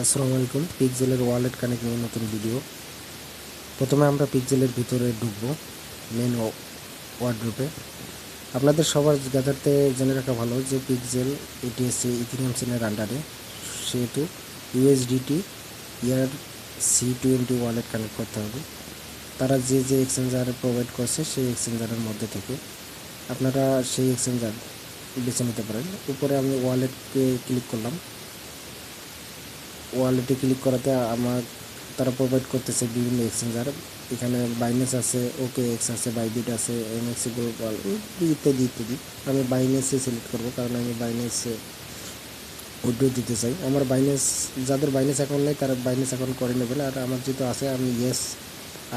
আসসালামু আলাইকুম। পিক্সেলের ওয়ালেট কানেক্ট নিয়ে নতুন ভিডিও। প্রথমে আমরা পিক্সেলের ভিতরে ঢুকবো, মেন ওয়ার্ডরোবে। আপনাদের সবার জ্ঞাতার্থে জেনে রাখা ভালো যে পিক্সেল এটি হচ্ছে ইথেরিয়াম চেনের আন্ডারে, সেহেতু ইউএসডিটি ERC20 ওয়ালেট কানেক্ট করতে হবে। তারা যে যে এক্সচেঞ্জার প্রোভাইড করছে সেই এক্সচেঞ্জারের মধ্যে থেকে আপনারা সেই এক্সচেঞ্জার বেছে নিতে পারেন। উপরে আমি ওয়ালেটকে ক্লিক করলাম। ওয়ালেটে ক্লিক করাতে আমার তারা প্রোভাইড করতেছে বিভিন্ন এক্সচেঞ্জার। এখানে বাইন্যান্স আছে, ওকে এক্স আছে, বাইবিট আছে, এমএক্সি গ্রুপ ইত্যাদি ইত্যাদি। আমি বাইন্যান্সে সিলেক্ট করবো, কারণ আমি বাইন্যান্সে উইথড্র দিতে চাই। আমার বাইন্যান্স, যাদের বাইন্যান্স অ্যাকাউন্ট নেই তারা বাইন্যান্স অ্যাকাউন্ট করে নেবেন। আর আমার যেহেতু আছে, আমি ইয়েস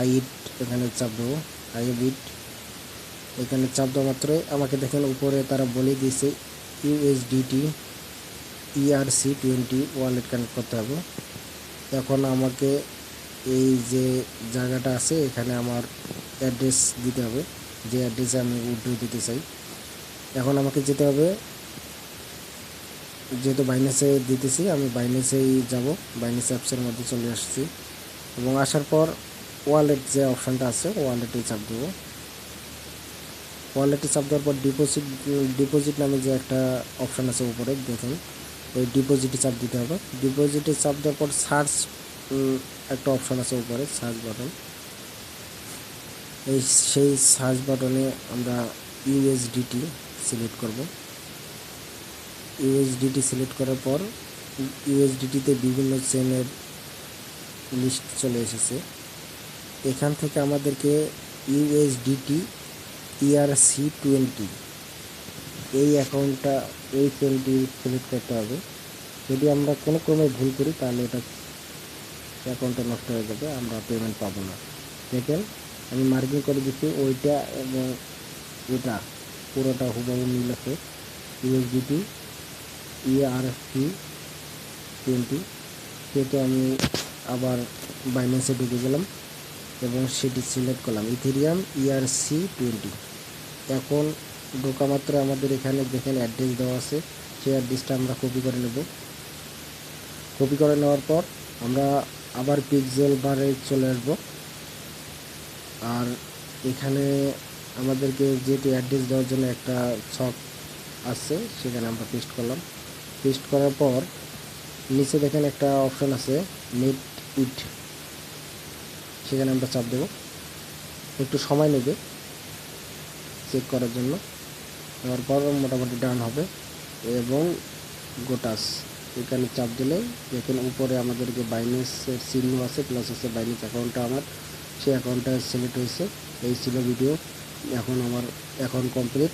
আই ইট এখানে চাপ দেবো। আই ইট এখানে চাপ দেওয়া মাত্রই আমাকে দেখেন উপরে তারা বলে দিয়েছে ইউএসডিটি ERC20 ওয়ালেট কানেক্ট করতে হবে। এখন আমাকে এই যে জায়গাটা আছে এখানে আমার অ্যাড্রেস দিতে হবে, যে অ্যাড্রেসে আমি উইথড্র দিতে চাই। এখন আমাকে যেতে হবে, যেহেতু বাইন্যান্সে দিতেছি আমি বাইন্যান্সেই যাব। বাইন্যান্স অ্যাপসের মধ্যে চলে আসছি এবং আসার পর ওয়ালেট যে অপশানটা আছে ওয়ালেটে চাপ দেবো। ওয়ালেটে চাপ দেওয়ার পর ডিপোজিট নামে যে একটা অপশান আছে উপরে দেখুন, ওই ডিপোজিটে চাপ দিতে হবে। ডিপোজিটে চাপ দেওয়ার পর সার্চ একটা অপশান আছে উপরে, সার্চ বাটন। সেই সার্চ বাটনে আমরা ইউএসডিটি সিলেক্ট করব। ইউএসডিটি সিলেক্ট করার পর ইউএসডিটিতে বিভিন্ন চেনের লিস্ট চলে এসেছে। এখান থেকে আমাদেরকে ইউএসডিটি ERC20 এই অ্যাকাউন্টটা, এই চেনটি সিলেক্ট করতে হবে। যদি আমরা কোনো ক্রমে ভুল করি তাহলে এটা অ্যাকাউন্টটা নষ্ট হয়ে যাবে, আমরা পেমেন্ট পাবো না। দেখেন আমি মার্কিং করে দিচ্ছি, ওইটা এবং এটা পুরোটা হুবহু মিল আছে। ইউএসডিটি ERC20, সেটা আমি আবার বাইন্যান্সে ঢুকে গেলাম এবং সেটি সিলেক্ট করলাম ইথেরিয়াম ERC20। এখন ঢোকা মাত্র আমাদের এখানে দেখেন অ্যাড্রেস দেওয়া আছে, সেই অ্যাড্রেসটা আমরা কপি করে নেব। কপি করে নেওয়ার পর আমরা আবার পিক্সেল বারে চলে আসবো। আর এখানে আমাদেরকে যেহেতু অ্যাড্রেস দেওয়ার জন্য একটা ছক আছে, সেখানে আমরা পেস্ট করলাম। পেস্ট করার পর নিচে দেখেন একটা অপশন আছে মেট ইট, সেখানে আমরা চাপ দেব। একটু সময় নেবে চেক করার জন্য। তারপর মোটামুটি ডান হবে এবং গোটাস এখানে চাপ দিলে দেখেন উপরে আমাদেরকে বাইন্যান্সের চিহ্ন আছে, প্লাস আছে বাইন্যান্স অ্যাকাউন্টটা আমার, সেই অ্যাকাউন্টটা সিলেক্ট হয়েছে। এই ছিল ভিডিও। এখন আমার অ্যাকাউন্ট কমপ্লিট।